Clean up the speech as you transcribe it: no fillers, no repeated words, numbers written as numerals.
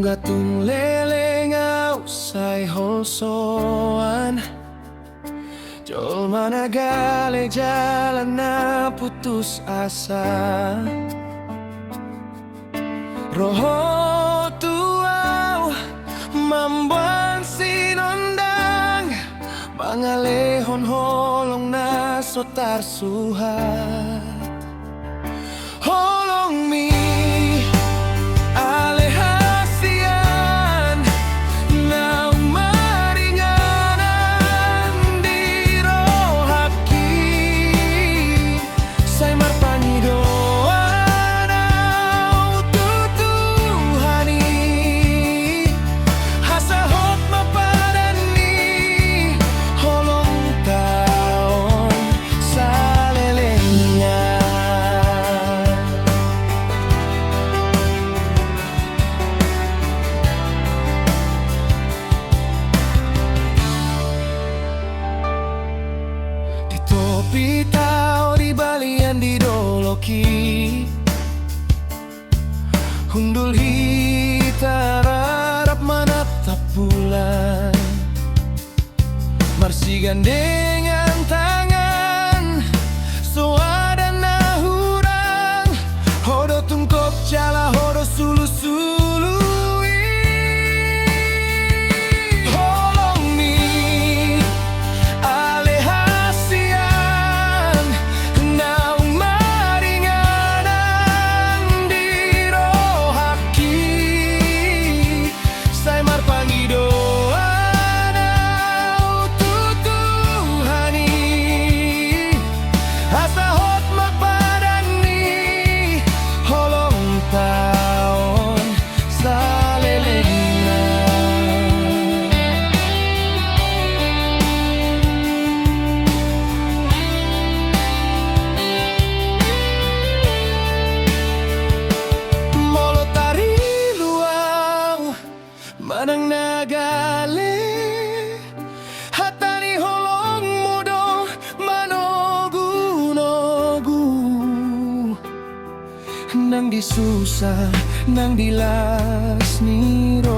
gatung lele ngau sai holsoan Jol mana gale jalan na putus asa Roho tuau mambuan sinondang Mangalehon holong na sotar suhat Holong mi alehasian na maringanan di rohaki Say marpangidoan au tutuhani hasahot mapadani holong taon salelenya Topi tau di balian di doloki Hundul hita rarap manatap bulan Marsi gandengan tangan Soada na hurang Hodo tungkop jala hodo sulu-sului Holong mi Manang nagale hatani holong mudo manogu-nogu Nang disusah nang dilas niro